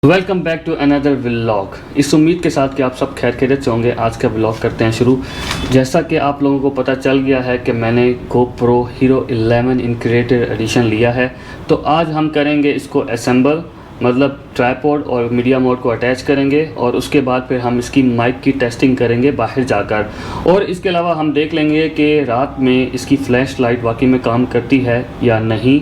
Welcome back to another vlog. इस उम्मीद के साथ कि आप सब खैर खैरियत से होंगे। आज का व्लॉग करते हैं शुरू। जैसा कि आप लोगों को पता चल गया है कि मैंने GoPro Hero 11 in creator edition लिया है, तो आज हम करेंगे इसको असेंबल, मतलब ट्राइपॉड और मीडिया मोड को अटैच करेंगे और उसके बाद फिर हम इसकी माइक की टेस्टिंग करेंगे बाहर जाकर। और इसके अलावा हम देख लेंगे कि रात में इसकी फ्लैश लाइट वाकई में काम करती है या नहीं।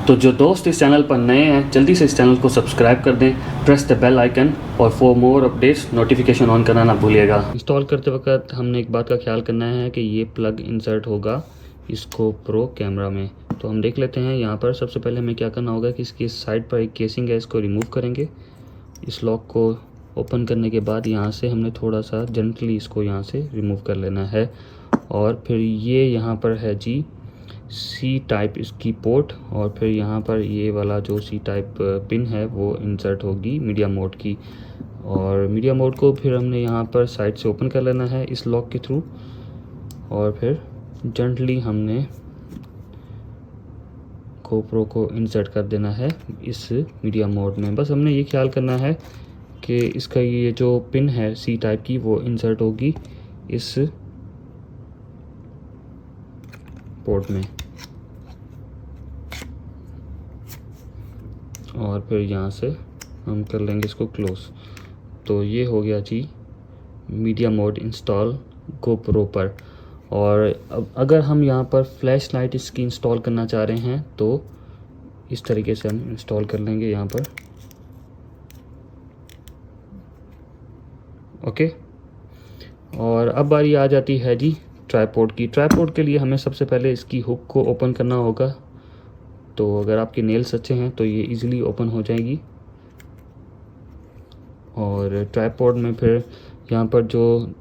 तो जो दोस्त इस चैनल पर नए हैं जल्दी से इस चैनल को सब्सक्राइब कर दें, प्रेस द बेल आइकन, और for more updates notification on करना ना भूलिएगा। इंस्टॉल करते वक्त हमने एक बात का ख्याल करना है कि ये प्लग इंसर्ट होगा इस GoPro कैमरा में। तो हम देख लेते हैं यहाँ पर। सबसे पहले हमें क्या करना होगा कि इसकी साइड पर एक केसिंग है, इसको रिमूव करेंगे। इस लॉक को ओपन करने के बाद यहाँ से हमने थोड़ा सा जेंटली इसको यहाँ से रिमूव कर लेना है। और फिर ये यहाँ पर है जी C टाइप इसकी पोर्ट, और फिर यहाँ पर ये वाला जो C टाइप पिन है वो इंसर्ट होगी मीडिया मोड की। और मीडिया मोड को फिर हमने यहाँ पर साइड से ओपन कर लेना है इस लॉक के थ्रू, और फिर जेंटली हमने GoPro को इंसर्ट कर देना है इस मीडिया मोड में। बस हमने ये ख्याल करना है कि इसका ये जो पिन है C टाइप की वो इंसर्ट होगी इस पोर्ट में, और फिर यहाँ से हम कर लेंगे इसको क्लोज। तो ये हो गया जी मीडिया मोड इंस्टॉल GoPro पर। और अब अगर हम यहाँ पर फ्लैश लाइट इसकी इंस्टॉल करना चाह रहे हैं तो इस तरीके से हम इंस्टॉल कर लेंगे यहाँ पर। ओके, और अब बारी आ जाती है जी ट्राइपॉड की। ट्राइपॉड के लिए हमें सबसे पहले इसकी हुक को ओपन करना होगा। तो अगर आपके नेल्स अच्छे हैं तो ये इजीली ओपन हो जाएगी। और ट्राइपॉड में फिर यहाँ पर जो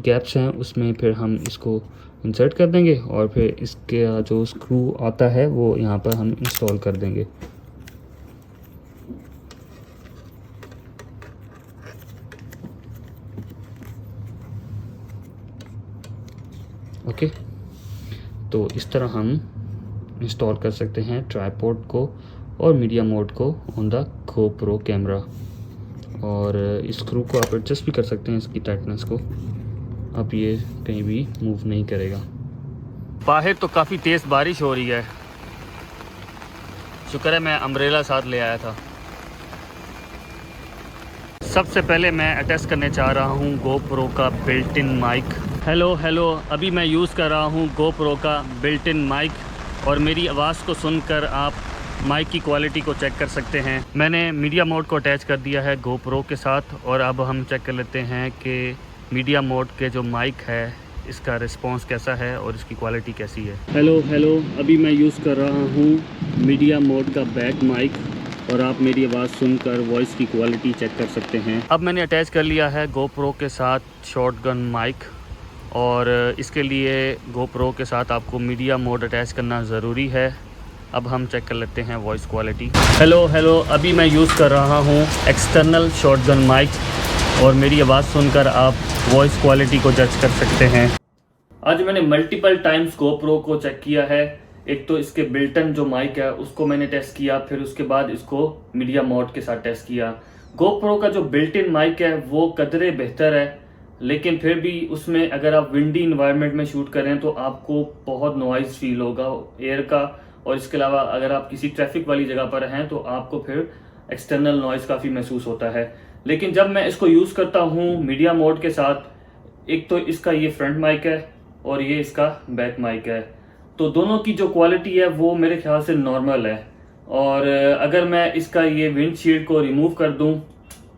गैप्स हैं उसमें फिर हम इसको इंसर्ट कर देंगे, और फिर इसके जो स्क्रू आता है वो यहाँ पर हम इंस्टॉल कर देंगे। ओके, तो इस तरह हम इंस्टॉल कर सकते हैं ट्राइपॉड को और मीडिया मोड को ऑन द GoPro कैमरा। और इस स्क्रू को आप एडजस्ट भी कर सकते हैं इसकी टाइटनेस को। अब ये कहीं भी मूव नहीं करेगा। बाहर तो काफ़ी तेज़ बारिश हो रही है, शुक्र है मैं अम्ब्रेला साथ ले आया था। सबसे पहले मैं अटैच करने चाह रहा हूँ GoPro का बिल्ट इन माइक। हेलो, अभी मैं यूज़ कर रहा हूँ GoPro का बिल्ट इन माइक, और मेरी आवाज़ को सुनकर आप माइक की क्वालिटी को चेक कर सकते हैं। मैंने मीडिया मोड को अटैच कर दिया है GoPro के साथ, और अब हम चेक कर लेते हैं कि मीडिया मोड के जो माइक है इसका रिस्पांस कैसा है और इसकी क्वालिटी कैसी है। हेलो, अभी मैं यूज़ कर रहा हूँ मीडिया मोड का बैक माइक, और आप मेरी आवाज़ सुनकर वॉइस की क्वालिटी चेक कर सकते हैं। अब मैंने अटैच कर लिया है GoPro के साथ शॉटगन माइक, और इसके लिए GoPro के साथ आपको मीडिया मोड अटैच करना ज़रूरी है। अब हम चेक कर लेते हैं वॉइस क्वालिटी। हेलो, अभी मैं यूज़ कर रहा हूँ एक्सटर्नल शॉटगन माइक, और मेरी आवाज़ सुनकर आप वॉइस क्वालिटी को जज कर सकते हैं। आज मैंने मल्टीपल टाइम्स GoPro को चेक किया है। एक तो इसके बिल्टन जो माइक है उसको मैंने टेस्ट किया, फिर उसके बाद इसको मीडिया मोड के साथ टेस्ट किया। GoPro का जो बिल्ट इन माइक है वो कदरे बेहतर है, लेकिन फिर भी उसमें अगर आप विंडी इन्वायरमेंट में शूट करें तो आपको बहुत नॉइज़ फील होगा एयर का। और इसके अलावा अगर आप किसी ट्रैफिक वाली जगह पर हैं तो आपको फिर एक्सटर्नल नॉइज़ काफ़ी महसूस होता है। लेकिन जब मैं इसको यूज़ करता हूँ मीडिया मोड के साथ, एक तो इसका ये फ्रंट माइक है और ये इसका बैक माइक है, तो दोनों की जो क्वालिटी है वो मेरे ख्याल से नॉर्मल है। और अगर मैं इसका ये विंडशील्ड को रिमूव कर दूं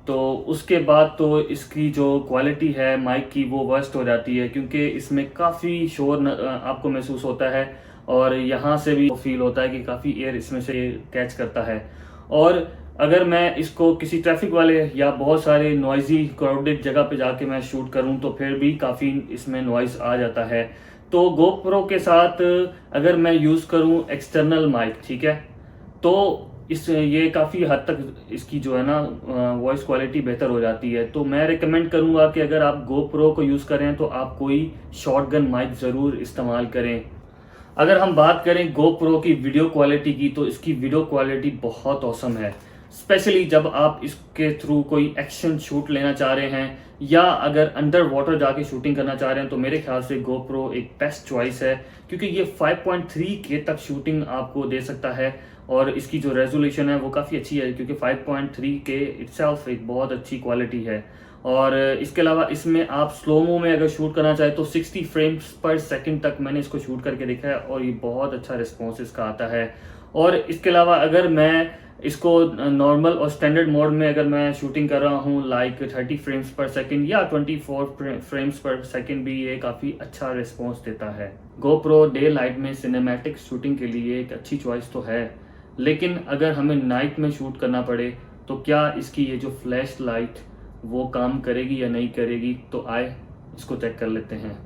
तो उसके बाद तो इसकी जो क्वालिटी है माइक की वो वर्स्ट हो जाती है, क्योंकि इसमें काफ़ी शोर आपको महसूस होता है, और यहाँ से भी फील होता है कि काफ़ी एयर इसमें से कैच करता है। और अगर मैं इसको किसी ट्रैफिक वाले या बहुत सारे नॉइजी क्राउडेड जगह पे जाके मैं शूट करूं तो फिर भी काफ़ी इसमें नॉइज़ आ जाता है। तो GoPro के साथ अगर मैं यूज़ करूं एक्सटर्नल माइक, ठीक है, तो ये काफ़ी हद तक इसकी जो है ना वॉइस क्वालिटी बेहतर हो जाती है। तो मैं रिकमेंड करूंगा कि अगर आप GoPro को यूज़ करें तो आप कोई शॉटगन माइक ज़रूर इस्तेमाल करें। अगर हम बात करें GoPro की वीडियो क्वालिटी की, तो इसकी वीडियो क्वालिटी बहुत औसम है। स्पेशली जब आप इसके थ्रू कोई एक्शन शूट लेना चाह रहे हैं या अगर अंडर वाटर जाके शूटिंग करना चाह रहे हैं तो मेरे ख्याल से GoPro एक बेस्ट चॉइस है, क्योंकि ये 5.3K तक शूटिंग आपको दे सकता है और इसकी जो रेजोल्यूशन है वो काफ़ी अच्छी है, क्योंकि 5.3K इटसेल्फ एक बहुत अच्छी क्वालिटी है। और इसके अलावा इसमें आप स्लोमो में अगर शूट करना चाहे तो 60 फ्रेम्स पर सेकंड तक मैंने इसको शूट करके देखा है और ये बहुत अच्छा रिस्पॉन्स इसका आता है। और इसके अलावा अगर मैं इसको नॉर्मल और स्टैंडर्ड मोड में अगर मैं शूटिंग कर रहा हूँ लाइक 30 फ्रेम्स पर सेकंड या 24 फ्रेम्स पर सेकंड भी ये काफ़ी अच्छा रिस्पॉन्स देता है। GoPro डे लाइट में सिनेमैटिक शूटिंग के लिए एक अच्छी चॉइस तो है, लेकिन अगर हमें नाइट में शूट करना पड़े तो क्या इसकी ये जो फ्लैश लाइट वो काम करेगी या नहीं करेगी, तो आए इसको चेक कर लेते हैं।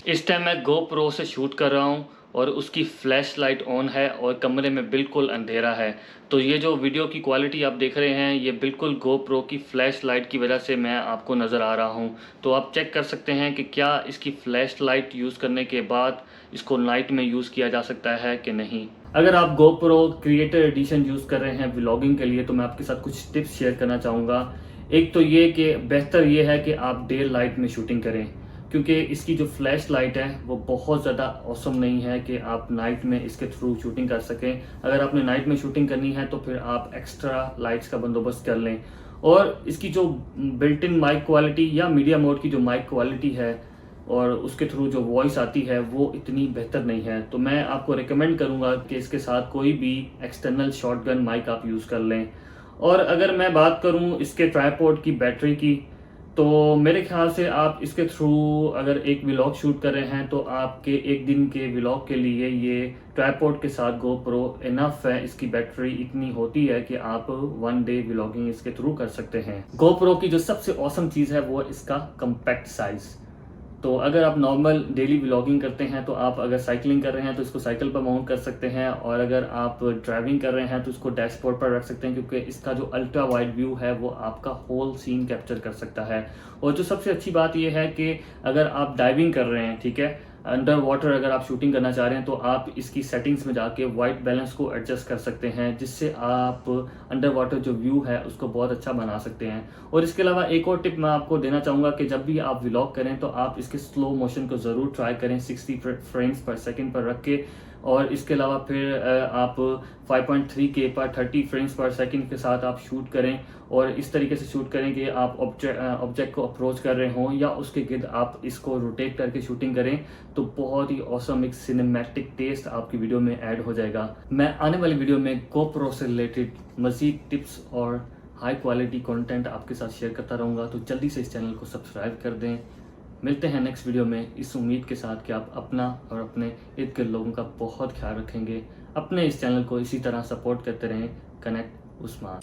इस टाइम मैं GoPro से शूट कर रहा हूँ और उसकी फ्लैश लाइट ऑन है और कमरे में बिल्कुल अंधेरा है। तो ये जो वीडियो की क्वालिटी आप देख रहे हैं ये बिल्कुल GoPro की फ्लैश लाइट की वजह से मैं आपको नज़र आ रहा हूँ। तो आप चेक कर सकते हैं कि क्या इसकी फ्लैश लाइट यूज़ करने के बाद इसको नाइट में यूज़ किया जा सकता है कि नहीं। अगर आप GoPro क्रिएटर एडिशन यूज़ कर रहे हैं व्लॉगिंग के लिए तो मैं आपके साथ कुछ टिप्स शेयर करना चाहूँगा। एक तो ये कि बेहतर ये है कि आप डे लाइट में शूटिंग करें, क्योंकि इसकी जो फ्लैश लाइट है वो बहुत ज़्यादा ऑसम नहीं है कि आप नाइट में इसके थ्रू शूटिंग कर सकें। अगर आपने नाइट में शूटिंग करनी है तो फिर आप एक्स्ट्रा लाइट्स का बंदोबस्त कर लें। और इसकी जो बिल्ट इन माइक क्वालिटी या मीडिया मोड की जो माइक क्वालिटी है और उसके थ्रू जो वॉइस आती है वो इतनी बेहतर नहीं है। तो मैं आपको रिकमेंड करूँगा कि इसके साथ कोई भी एक्सटर्नल शॉटगन माइक आप यूज़ कर लें। और अगर मैं बात करूं इसके ट्राइपॉड की बैटरी की, तो मेरे ख्याल से आप इसके थ्रू अगर एक व्लॉग शूट कर रहे हैं तो आपके एक दिन के व्लॉग के लिए ये ट्राइपॉड के साथ GoPro इनफ है। इसकी बैटरी इतनी होती है कि आप 1 डे व्लॉगिंग इसके थ्रू कर सकते हैं। GoPro की जो सबसे ऑसम चीज़ है वो इसका कम्पैक्ट साइज़। तो अगर आप नॉर्मल डेली व्लॉगिंग करते हैं तो आप अगर साइकिलिंग कर रहे हैं तो इसको साइकिल पर माउंट कर सकते हैं, और अगर आप ड्राइविंग कर रहे हैं तो इसको डैशबोर्ड पर रख सकते हैं, क्योंकि इसका जो अल्ट्रा वाइड व्यू है वो आपका होल सीन कैप्चर कर सकता है। और जो सबसे अच्छी बात यह है कि अगर आप डाइविंग कर रहे हैं, ठीक है, अंडर वाटर अगर आप शूटिंग करना चाह रहे हैं तो आप इसकी सेटिंग्स में जाके वाइट बैलेंस को एडजस्ट कर सकते हैं, जिससे आप अंडर वाटर जो व्यू है उसको बहुत अच्छा बना सकते हैं। और इसके अलावा एक और टिप मैं आपको देना चाहूँगा कि जब भी आप व्लॉग करें तो आप इसके स्लो मोशन को ज़रूर ट्राई करें 60 फ्रेम्स पर सेकंड पर रख के। और इसके अलावा फिर आप 5.3K पर 30 फ्रेम्स पर सेकंड के साथ आप शूट करें, और इस तरीके से शूट करें कि आप ऑब्जेक्ट को अप्रोच कर रहे हों या उसके गिर्द आप इसको रोटेट करके शूटिंग करें, तो बहुत ही ऑसम एक सिनेमैटिक टेस्ट आपकी वीडियो में ऐड हो जाएगा। मैं आने वाली वीडियो में GoPro से रिलेटेड मज़ीद टिप्स और हाई क्वालिटी कंटेंट आपके साथ शेयर करता रहूँगा, तो जल्दी से इस चैनल को सब्सक्राइब कर दें। मिलते हैं नेक्स्ट वीडियो में इस उम्मीद के साथ कि आप अपना और अपने इर्द गिर्द लोगों का बहुत ख्याल रखेंगे। अपने इस चैनल को इसी तरह सपोर्ट करते रहें। कनेक्ट उस्मान।